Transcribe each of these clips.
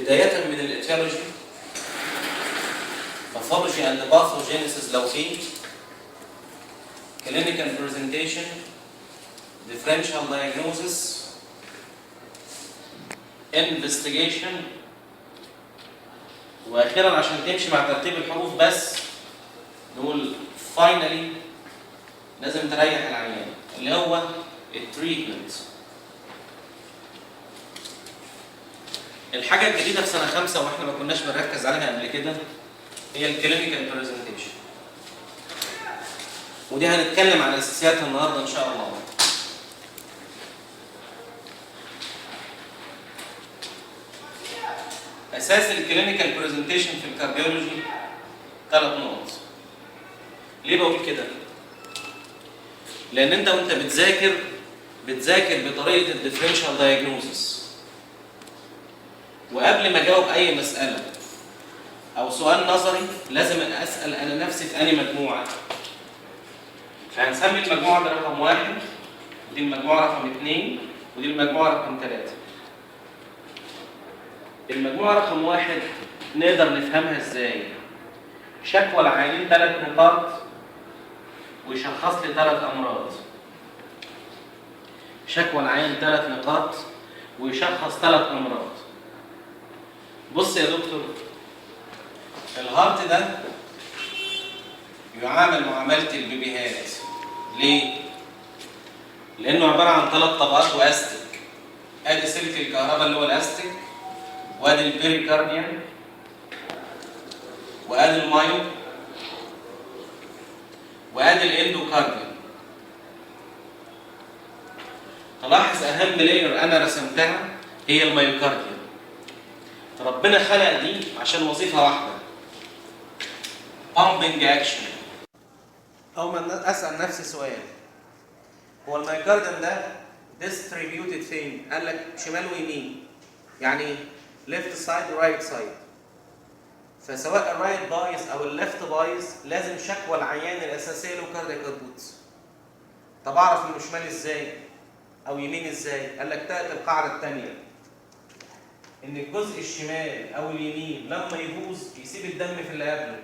بداية من الاتيولوجي، باثولوجي اند باثوجينيسيس لو في، كلينيكال برزنتيشن، differential diagnosis، investigation، واخيرا عشان تمشي مع ترتيب الحروف بس نقول finally لازم تريح العيان اللي هو التريتمنت. الحاجه الجديده في سنه 5 واحنا ما كناش بنركز عليها قبل كده هي الكلينيكال برزنتيشن، ودي هنتكلم عن اساسياتها النهارده ان شاء الله. اساس الكلينيكال برزنتيشن في الكارديولوجي 3 نقط. ليه بقول كده؟ لان انت وانت بتذاكر بطريقه الديفرنشال دايجنوزس، وقبل ما اجاوب اي مساله او سؤال نظري لازم اسال انا نفسي في انهي مجموعه. فهنسمي المجموعه دي رقم 1، ودي المجموعه رقم 2، ودي المجموعه رقم 3. المجموعه رقم 1 نقدر نفهمها ازاي؟ شكوى العيانين 3 نقاط ويشخص لي 3 امراض. شكوى العيان 3 نقاط ويشخص 3 امراض. بص يا دكتور، الهارت ده يعامل معامله البيبيهات. ليه؟ لانه عباره عن 3 طبقات واستك. ادي سلك الكهرباء اللي هو الاستك، وادي البيريكارديوم، وادي المايو، وادي الاندوكارديوم. تلاحظ اهم لاير انا رسمتها هي المايوكارديوم. ربنا خلق دي عشان وظيفه واحده، pumping action. أول ما اسال نفسي سؤال، هو المايوكارديوم ده distributed فين؟ قال لك شمال ويمين، يعني left side و right side. فسواء الرايت بايظ او الليفت بايظ لازم شكوى العيان الاساسيه له كاردياك اوتبوت. طب اعرف انه شمال ازاي او يمين ازاي؟ قال لك تاتي القاعده الثانيه ان الجزء الشمال او اليمين لما يبوظ يسيب الدم في اللي قبله.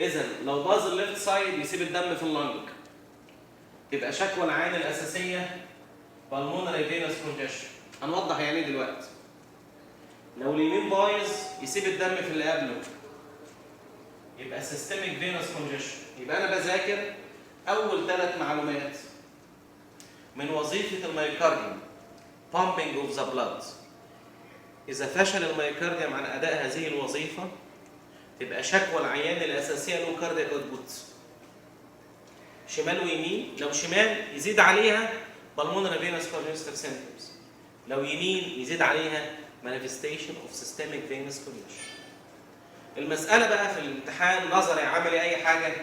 اذا لو باظ الليفت سايد يسيب الدم في اللنج، تبقى شكوى العيان الاساسيه بالمونري فينس كونجكشن. هنوضح يعني ايه دلوقتي. لو اليمين بايظ يسيب الدم في اللي قبله، يبقى سيستميك فينس كونجكشن. يبقى انا بذاكر اول 3 معلومات من وظيفه الميوكارديوم، pumping of the blood. اذا فشل الميوكارديوم عن اداء هذه الوظيفه تبقى شكوى العيان الاساسيه له كاردياك اوتبوت شمال ويمين. لو شمال يزيد عليها pulmonary venous congestive symptoms، لو يمين يزيد عليها manifestation of systemic venous congestion. المسألة بقى في الامتحان نظري عملي أي حاجة،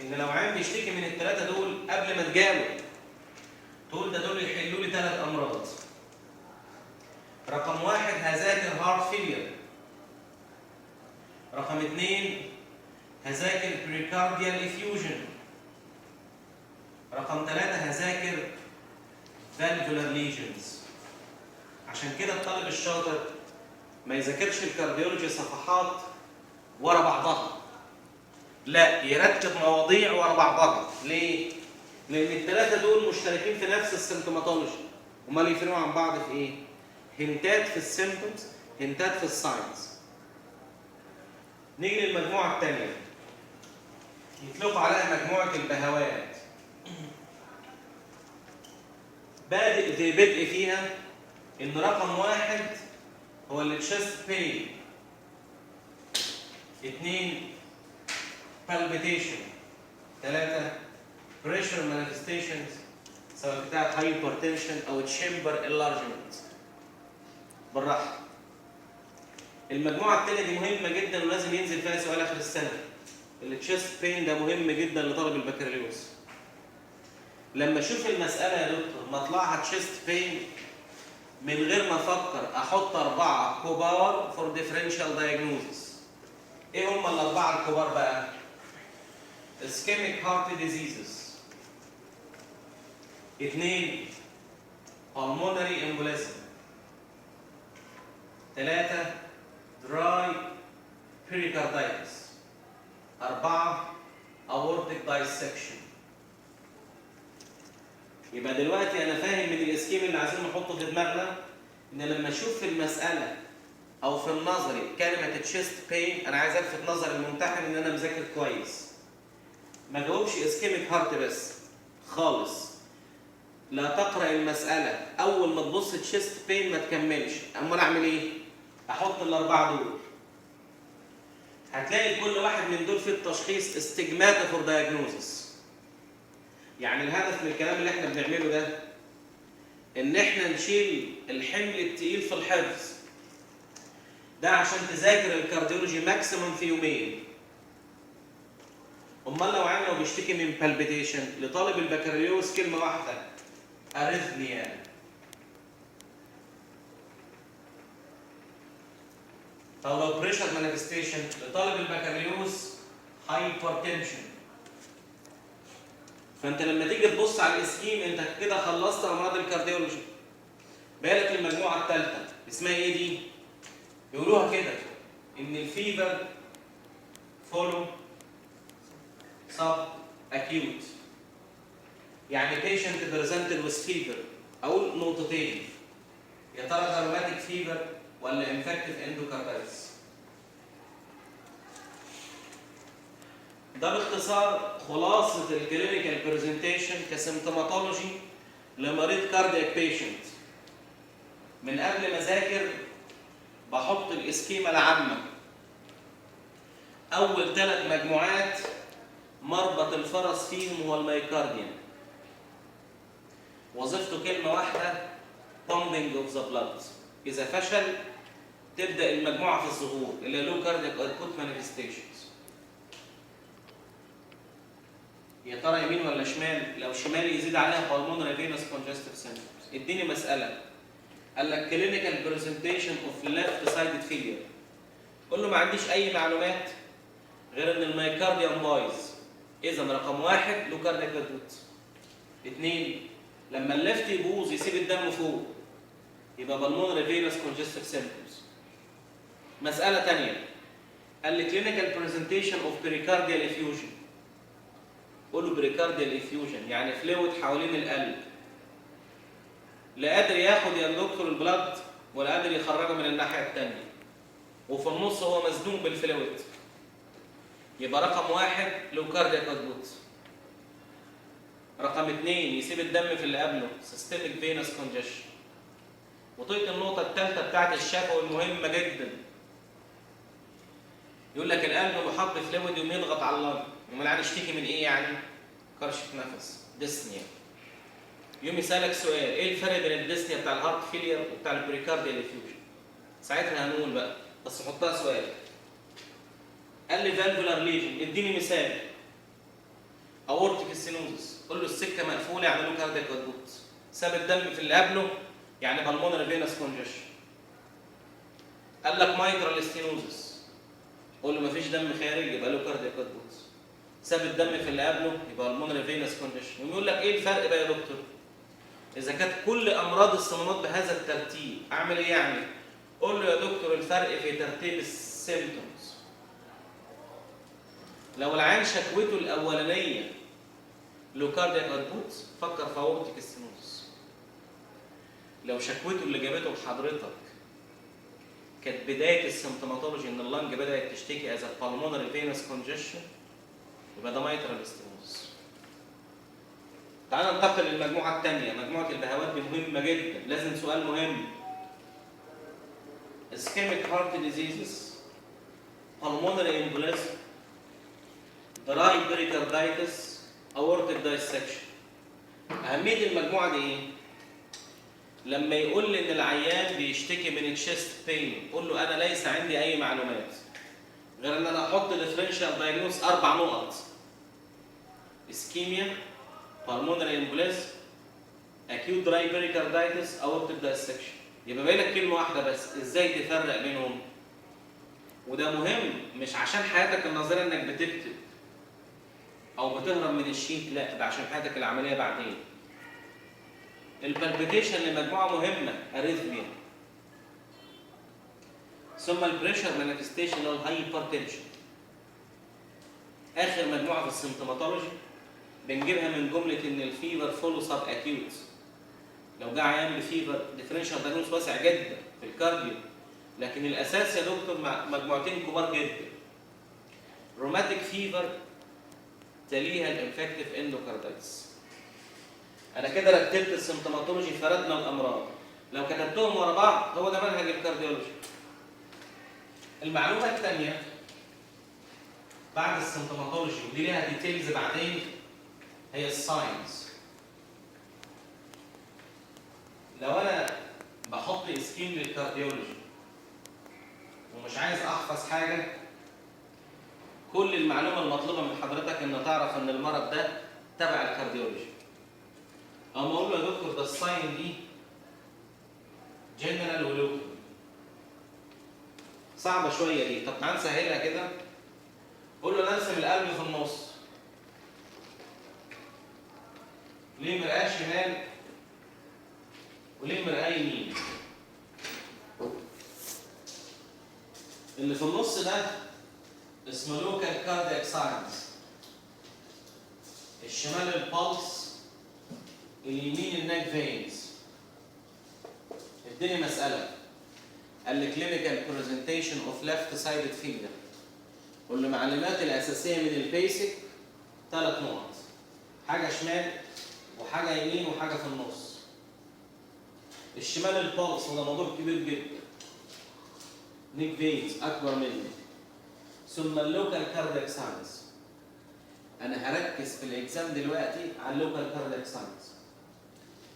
إن لو عيان بيشتكي من ال3 دول قبل ما تجاوب تقول ده دول يحلوا لي 3 أمراض. رقم 1 هذاكر هارت فيلير. رقم 2 هذاكر بريكارديال افيوجن. رقم 3 هذاكر فالفولار ليجنز. عشان كده الطالب الشاطر ما يذاكرش الكارديولوجي صفحات ورا بعضها، لا يرتب مواضيع ورا بعضها. ليه؟ لان ال3 دول مشتركين في نفس السيمتوماتولوجي. امال يفرقوا عن بعض في ايه؟ هنتات في السيمتومز، هنتات في الساينز. نيجي للمجموعه الثانيه، يطلقوا عليها مجموعه البهوات. بادئ بدء فيها ان رقم 1 هو التشست بين، 2 palpitation، 3 pressure manifestations سواء بتاعت hypertension او chamber enlargement. بالراحه. المجموعه الثانيه دي مهمه جدا ولازم ينزل فيها سؤال اخر السنه. التشست بين ده مهم جدا لطالب البكالوريوس. لما اشوف المساله يا دكتور مطلعها تشست بين، من غير ما افكر احط 4 كبار فور ديفرنشال دايجنوزس. ايه هم ال4 الكبار بقى؟ ischemic heart diseases، 2 pulmonary embolism، 3 dry pericarditis. 4 aortic dissection. يبقى دلوقتي انا فاهم من الاسكيم اللي عايزين نحطه في دماغنا ان لما اشوف في المساله او في النظري كلمه تشيست بين انا عايز الفت نظر الممتحن ان انا مذاكر كويس. ما جاوبش اسكيميك هارت بس خالص. لا تقرا المساله اول ما تبص تشيست بين ما تكملش. امال اعمل ايه؟ احط الاربعه دول. هتلاقي كل واحد من دول في التشخيص استجماتا فور دايجنوزس. يعني الهدف من الكلام اللي احنا بنعمله ده ان احنا نشيل الحمل التقيل في الحفظ ده عشان تذاكر الكارديولوجي ماكسيموم في يومين. امال لو عيان لو بيشتكي من بالبيتيشن لطالب البكالوريوس كلمه واحده اريثميا. طب لو بريشر مانيفستيشن لطالب البكالوريوس هايبرتنشن. فانت لما تيجي تبص على الاسكيم انت كده خلصت امراض الكارديولوجي. بالك المجموعه الثالثه اسمها ايه دي؟ يقولوها كده ان الفيفر فولو سب اكيوت. يعني بيشنت بريزنتد وذ فيفر. اقول نقطتين، يا ترى ده روماتيك فيفر ولا انفكتيف اندوكاردايتس؟ ده باختصار خلاصه الكلينيكال برزنتيشن كسيمتوماتولوجي لمريض كاردياك بيشنت. من قبل ما اذاكر بحط الاسكيمه العامه. اول 3 مجموعات مربط الفرس فيهم هو الميوكارديوم. وظيفته كلمه واحده pumping of the blood. اذا فشل تبدا المجموعه في الظهور اللي له كاردياك اوتبوت مانيفستيشنز. يا ترى يمين ولا شمال؟ لو شمال يزيد عليها pulmonary venous congestive symptoms. اديني مساله قال لك clinical presentation of left sided failure. قول له ما عنديش اي معلومات غير ان الميوكارديوم بايظ. اذا رقم 1 له كاردياك اوتبوت. 2 لما الليفت يبوظ يسيب الدم فوق يبقى pulmonary venous congestive symptoms. مساله ثانيه قال لي clinical presentation of pericardial effusion. قول له pericardial effusion يعني فلويد حوالين القلب. لا قادر ياخد يا دكتور البلد ولا قادر يخرجه من الناحيه الثانيه وفي النص هو مزنوق بالفلويد. يبقى رقم 1 له كاردياك اوتبوت. رقم 2 يسيب الدم في اللي قبله systemic venous congestion. وطيت النقطه الثالثه بتاعت الشفوي المهمه جدا. يقول لك القلب محط فلويد يقوم يضغط على اللنج. امال يعني اشتكي من ايه يعني؟ كرشه نفس ديسنيا. يوم يسالك سؤال ايه الفرق بين الديسنيا بتاع الهارت فيلير وبتاع البريكارديال افيوجن؟ ساعتها هنقول بقى بس حطها سؤال. قال لي فالفولار ليجن اديني مثال. اورتيك ستينوزس قول له السكه مقفوله يعني له كاردياك اوتبوت. ساب الدم في اللي قبله يعني بالمونري فينس كونجيشن. قال لك مايترال ستينوزس قول له مفيش دم خارج يبقى له كاردياك اوتبوت. ساب الدم في اللي قبله يبقى بالمونري فينس كونجيشن. ويقول لك ايه الفرق بقى يا دكتور؟ إذا كانت كل أمراض الصمامات بهذا الترتيب، أعمل إيه يعني؟ قول له يا دكتور الفرق في ترتيب السيمبتومز. لو العيان شكوته الأولانية له كاردياك اوتبوت فكر في اورتيك ستينوزس. لو شكوته اللي جابته لحضرتك كانت بداية السيمتوماتولوجي إن اللنج بدأت تشتكي از بالمونري فينس كونجيشن يبقى ده مايترال ستينوزس. تعال ننتقل للمجموعة الثانية، مجموعة البهوات دي مهمة جدا، لازم سؤال مهم. ischemic heart diseases, pulmonary embolism, dry pericarditis, aortic dissection. أهمية المجموعة دي إيه؟ لما يقول لي إن العيان بيشتكي من chest pain، قول له أنا ليس عندي أي معلومات غير إن أنا أحط differential diagnosis 4 نقط. ischemia, pulmonary embolism, acute dry pericarditis, aortic dissection. يبقى باقي لك كلمة واحدة بس، إزاي تفرق بينهم؟ وده مهم مش عشان حياتك النظرية إنك بتكتب أو بتهرب من الشيت، لا ده عشان حياتك العملية بعدين. البالبيتيشن لمجموعة مهمة، أريثميا. ثم البريشر مانيفستيشن اللي هو الهايبرتنشن. اخر مجموعه في السيمتوماتولوجي بنجيبها من جمله ان الفيفر فولو سب اكيوت. لو جه عيان بفيفر ديفرنشال دايجنوز واسع جدا في الكارديو، لكن الاساس يا دكتور مجموعتين كبار جدا. روماتيك فيفر تليها الانفكتيف اندوكاردايتس. انا كده رتبت السيمتوماتولوجي، فردنا الامراض. لو كتبتهم ورا بعض هو ده منهج الكارديولوجي. المعلومه الثانيه بعد السيمتوماتولوجي ودي ليها ديتيلز بعدين هي الساينز. لو انا بحط اسكيم للكارديولوجي ومش عايز احفظ حاجه، كل المعلومه المطلوبه من حضرتك ان تعرف ان المرض ده تبع الكارديولوجي. اما اقول له يا دكتور ده الساين دي جنرال ولوكال، صعبه شويه دي. طب تعال نسهلها كده. قول له نرسم القلب في النص، ليه مرآة شمال وليه مرآة يمين؟ اللي في النص ده اسمه لوكال كاردياك ساينس. الشمال البلس، اليمين الناك فينز. اديني مسألة قال لي كلينيكال برزنتيشن اوف ليفت سايدد فيلر. قول له المعلومات الأساسية من البيسك 3 نقط، حاجة شمال وحاجة يمين وحاجة في النص. الشمال البلس وده موضوع كبير جدا، نيك فينز أكبر منه. ثم اللوكال كاردياك ساينس. أنا هركز في الإكزام دلوقتي على اللوكال كاردياك ساينس.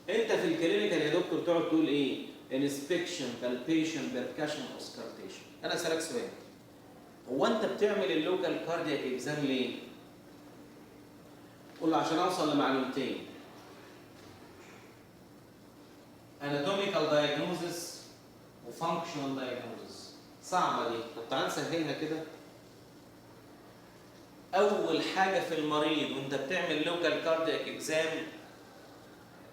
أنت في الكلينيكال يا دكتور تقعد تقول إيه؟ انسبكشن، بالبيشن، بيركشن، اوسكارتيشن. أنا أسألك سؤال، هو أنت بتعمل اللوكال كاردياك إكزام ليه؟ قول له عشان أوصل لمعلومتين، anatomical diagnosis وfunctional diagnosis. صعبة دي. طب تعال نسهلها كده. أول حاجة في المريض وأنت بتعمل لوكال كاردياك إكزام،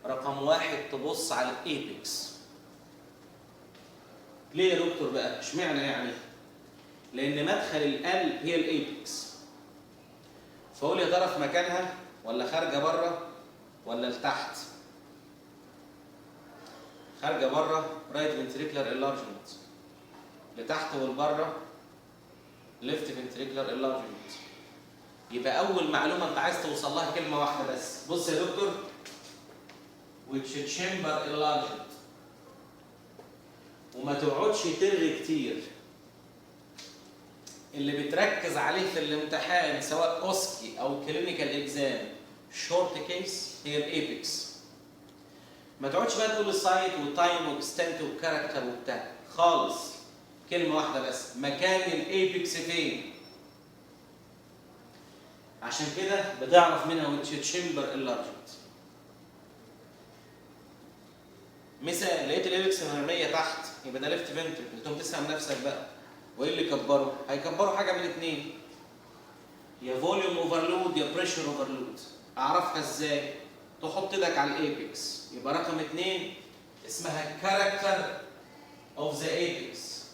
رقم 1 تبص على الإيبكس. ليه يا دكتور بقى؟ اشمعنى يعني؟ لأن مدخل القلب هي الإيبكس. فقول يا ترى في مكانها ولا خارجة بره ولا لتحت؟ خارجة بره رايت فنتريكولار انلارجمنت، لتحت والبره ليفت فنتريكولار انلارجمنت. يبقى أول معلومة أنت عايز توصل لها كلمة واحدة بس. بص يا دكتور، which chamber enlarged. وما تقعدش ترغي كتير. اللي بتركز عليه في الامتحان سواء اوسكي او كلينيكال اكزام شورت كيس هي الايبكس. ما تقعدش بقى تقول السايت والتايم واكستنت والكاركتر وبتاع خالص. كلمه واحده بس، مكان الايبكس فين. عشان كده بتعرف منها ويتش تشامبر انلارجمنت. مثال، لقيت الايبكس مرميه تحت يبقى ده ليفت فنتريكل. تقوم تسال نفسك بقى وايه اللي كبره؟ هيكبروا حاجه من الاثنين، يا فوليوم اوفرلود يا بريشر اوفرلود. اعرفها ازاي؟ تحط ايدك على الايبكس. يبقى رقم 2 اسمها كاركتر اوف ذا ايبكس.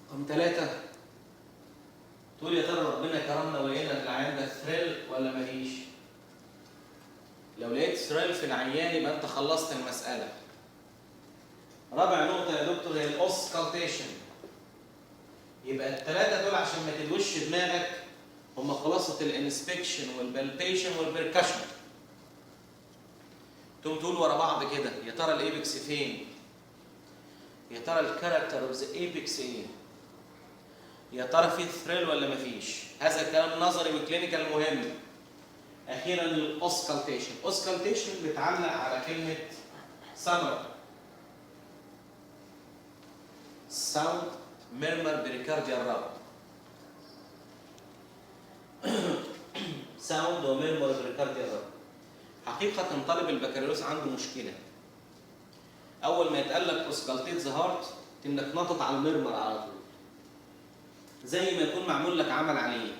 رقم 3 تقول يا ترى ربنا كرمنا ولقينا في العيان ده ثريل ولا ماليش؟ لو لقيت ثريل في العيان يبقى انت خلصت المساله. رابع نقطة يا دكتور هي الاوسكالتيشن. يبقى ال3 دول عشان ما تدوش دماغك هم خلاصة الانسبكشن والبالبيشن والبركشن. تقوم تقول ورا بعض كده يا ترى الايبكس فين؟ يا ترى الكاركتر اوف ذا ايبكس ايه؟ يا ترى في ثريل ولا مفيش؟ هذا الكلام نظري وكلينيكال مهم. اخيرا الاوسكالتيشن. اوسكالتيشن بتعلق على كلمة سمر. ساوند ميرمر بريكارديال راب. ساوند وميرمر بريكارديال راب. حقيقة طالب البكالوريوس عنده مشكلة. أول ما يتقال لك اوسكالتيت ذا هارت إنك ناطط على الميرمر على طول. زي ما يكون معمول لك عمل عليه.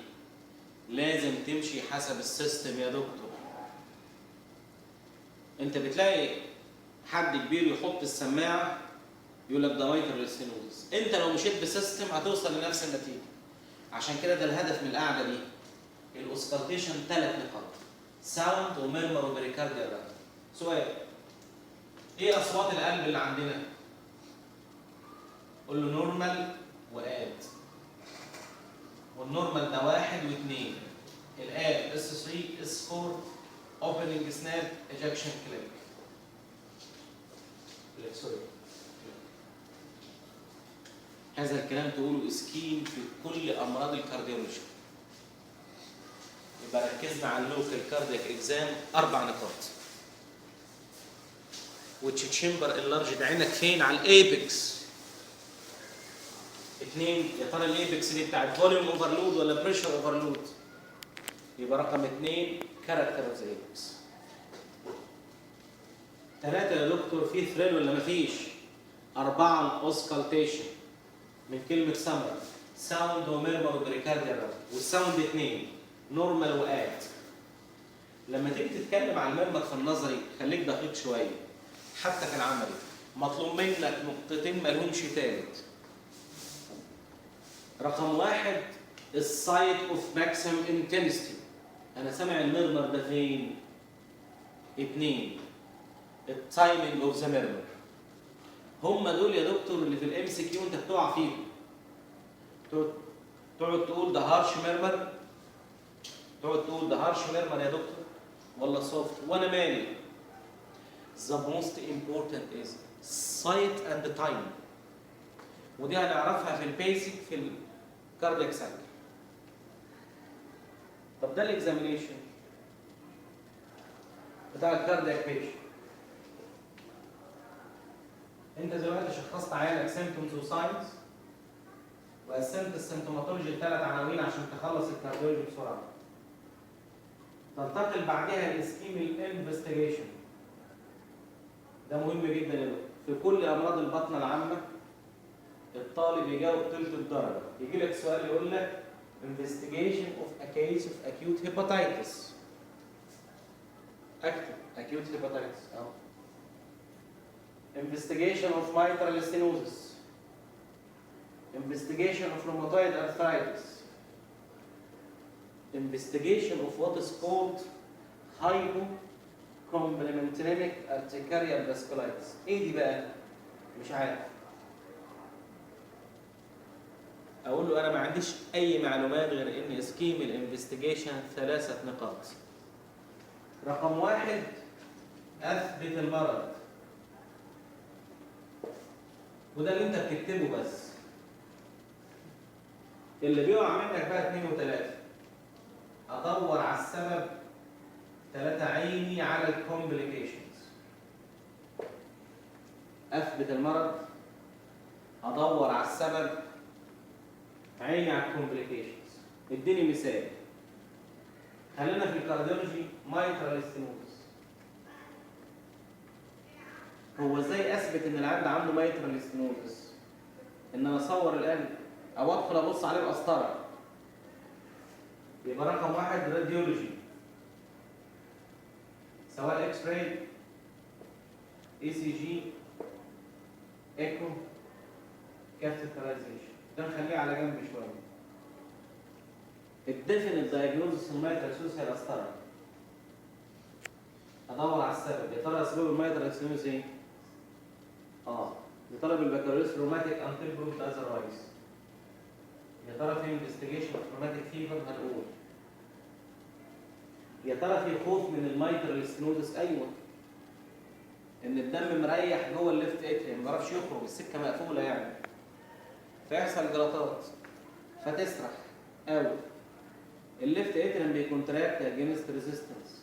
لازم تمشي حسب السيستم يا دكتور. أنت بتلاقي حد كبير يحط السماعه يقول لك ده مايترال ستينوزس. انت لو مشيت بسيستم هتوصل لنفس النتيجه. عشان كده ده الهدف من القعده دي. الاوسكالتيشن 3 نقاط: ساوند وميرمر وبريكارديال رابت. سؤال: ايه اصوات القلب اللي عندنا؟ قول له نورمال واد. والنورمال ده 1 و2. الاد اس 3 اس 4 اوبننج سناب ايجكشن كليك. سوري. هذا الكلام تقوله اسكيم في كل امراض الكارديولوجي. يبقى ركزنا على اللوكال كاردياك اكزام 4 نقاط. وتشمبر اللارج عينك فين؟ على الايبكس. 2 يا ترى الايبكس دي بتاعت فوليوم اوفرلود ولا بريشر اوفرلود؟ يبقى رقم 2 كاركتر اوف ذا ايبكس. 3 يا دكتور في ثريل ولا مفيش؟ 4 الاوسكالتيشن من كلمة سمرة، ساوند وميرمر وبريكارديال رابت. والساوند 2 نورمال واد. لما تيجي تتكلم عن الميرمر في النظري خليك دقيق شوية. حتى في العملي مطلوب منك نقطتين مالهمش تالت. رقم 1 السايت اوف ماكسيمم انتنستي. انا سامع الميرمر ده فين؟ 2 التايمنج اوف ذا ميرمر. هم دول يا دكتور اللي في الام سي كيو انت بتقع فيهم. تقعد تقول ده هارش ميرمر، تقعد تقول ده هارش ميرمر يا دكتور ولا سوفت، وانا مالي. The most important is site and time. ودي هنعرفها في البيسك في الكاردياك سايكل. طب ده الاكزامينيشن بتاع الكاردياك بيشنت. انت دلوقتي شخصت عيانك سيمبتومز وساينز وقسمت السيمتوماتولوجي ل3 عناوين عشان تخلص الكارديولوجي بسرعه. تنتقل بعدها للاسكيميك انفستيجيشن. ده مهم جدا يا دكتور. في كل امراض البطنه العامه الطالب يجاوب ثلث الدرجه. يجي لك سؤال يقول لك investigation of a case of acute hepatitis. اكتب acute hepatitis اهو. investigation of mitral stenosis. investigation of rheumatoid arthritis. investigation of what is called hypocomplementaric urticarial vasculitis. ايه دي بقى؟ مش عارف. اقول له انا ما عنديش اي معلومات غير ان اسكيم الانفستيجيشن 3 نقاط. رقم 1 اثبت المرض. وده اللي انت بتكتبه بس. اللي بيقع منك بقى 2 و3. ادور على السبب. 3 عيني على الكومبليكيشنز. اثبت المرض، ادور على السبب، عيني على الكومبليكيشنز. اديني مثال. خلينا في الكارديولوجي مايترال ستينوزس. هو ازاي اثبت ان العيان ده عنده مايترال ستينوزس؟ ان انا اصور القلب او ادخل ابص عليه بقسطره. يبقى رقم 1 راديولوجي، سواء اكس راي، اي سي جي، ايكو، كاثيترايزيشن. ده نخليه على جنب شويه. الديفينيت دايجنوزس المايترال ستينوزس هي القسطره. ادور على السبب. يا ترى اسباب المايترال ستينوزس ايه؟ لطلب البكالوريوس روماتيك انتل بروفد اذروايز. يا ترى في انفستيجيشن اوف روماتيك فيفر هنقول. يا ترى في خوف من المايترال ستينوزس؟ ايوه. ان الدم مريح جوه الليفت اتريم ما بيعرفش يخرج، السكه مقفوله يعني. فيحصل جلطات فتسرح او الليفت اتريم بيكونتراكت اجينست ريزيستنس.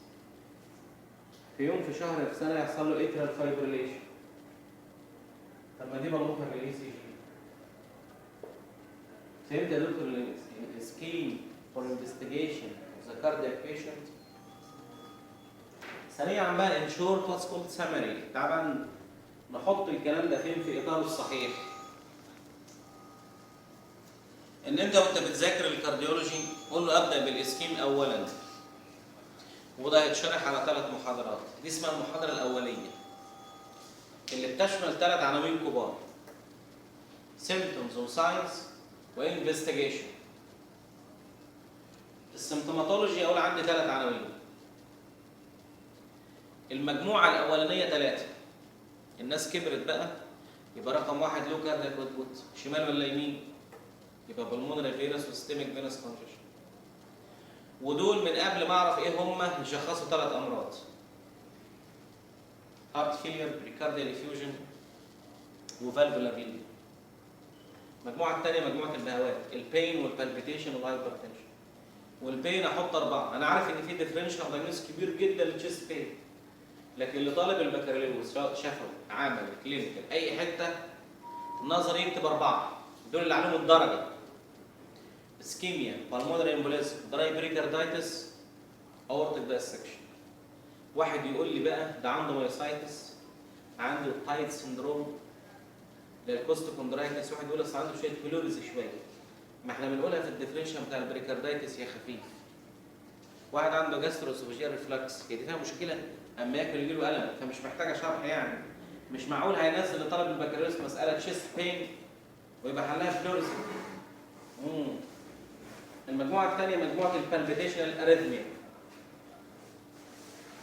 في يوم في شهر في سنه يحصل له اتريال فايبريليشن. طب ما دي مربوطه بالاي سي جي. فهمت يا دكتور السكيم فور انفستيجيشن اوف ذا كاردياك بيشنت؟ سريعا بقى ان شورت واتس كولد سامري. طبعا نحط الكلام ده فين في اطاره الصحيح. ان انت وانت بتذاكر الكارديولوجي قول له ابدا بالاسكيم اولا. وده هيتشرح على 3 محاضرات. دي اسمها المحاضره الاوليه. اللي بتشمل 3 عناوين كبار: symptoms وساينز وانفستيجيشن. السيمتوماتولوجي اقول عندي 3 عناوين. المجموعه الاولانيه 3. الناس كبرت بقى، يبقى رقم 1 لو كاردياك اوتبوت، شمال ولا يمين؟ يبقى بالمونري فينس وسيستميك فينس كونجيشن. ودول من قبل ما اعرف ايه هم يشخصوا 3 امراض: هارت فيلير، بريكارديال افيوجن، وفالفولار ريلي. المجموعه الثانيه مجموعه البهوات: البين والبالبيتيشن والهايبرتنشن. والبين احط 4. انا عارف ان في ديفرنشال دايجنوز كبير جدا للتشيست بين، لكن اللي طالب البكالوريوس سواء شفوي عملي كلينيكال اي حته نظري يكتب 4. دول اللي عليهم الدرجه: اسكيميا، بالمونري امبوليزم، دراي بريكاردايتس، اورتيك دايسكشن. واحد يقول لي بقى ده عنده مايوسايتس، عنده تايت سندروم، للكوستوكوندرايتس. واحد يقول اصل عنده شويه بلوريز شويه. ما احنا بنقولها في الديفرنشال بتاع البريكاردايتس يا خفيف. واحد عنده جاستروسوفاجيال ريفلكس، هي دي فيها مشكله، اما ياكل يجي له الم، فمش محتاجه شرح يعني. مش معقول هينزل لطالب البكالوريوس مساله تشيست بين ويبقى حلها بلوريز. المجموعه الثانيه مجموعه البالبيتيشنال اريثميا،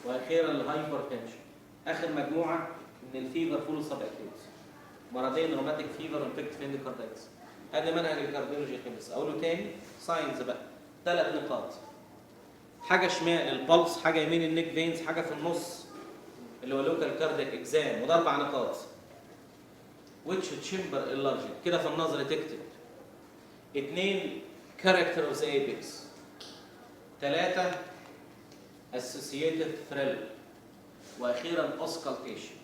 واخيرا الهايبرتنشن. اخر مجموعه من الفيفر فول سب اكيوت، مرضين روماتيك فيفر وانفكتيف اندوكاردايتس. ادي منهج الكارديولوجي خلص. اقوله تاني: ساينز بقى 3 نقاط: حاجه شمال البلس، حاجه يمين النيك فينز، حاجه في النص اللي هو لوكال كاردياك اكزام، وده 4 نقاط. ويتش تشامبر اللارجن كده في النظر تكتب. 2 كاركتر اوف ذا ايبكس. 3 اسوسييتد ثريل. واخيرا اوسكالتيشن.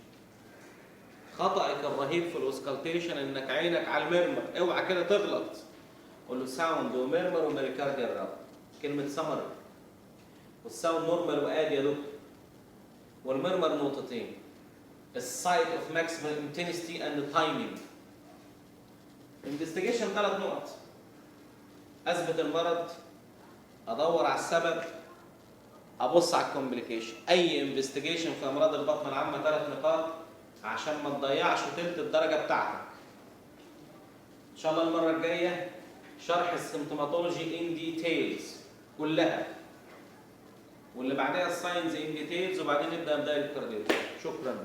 خطأك الرهيب في الاوسكالتيشن انك عينك على الميرمر، اوعى كده تغلط. قول له ساوند وميرمر وميريكارديال راب، كلمه سمر. والساوند نورمال وادي يا دكتور. والميرمر نقطتين: السايت اوف ماكسيمم انتنسيتي اند تايمينج. انفستيجيشن 3 نقط: اثبت المرض، ادور على السبب، ابص على الكومبليكيشن. اي انفستيجيشن في امراض البطن العامه 3 نقاط عشان ما تضيعش تلت الدرجه بتاعتك. ان شاء الله المره الجايه شرح السيمتوماتولوجي ان ديتيلز كلها، واللي بعدها الساينز ان ديتيلز، وبعدين نبدا بدايه الكارديولوجي. شكرا.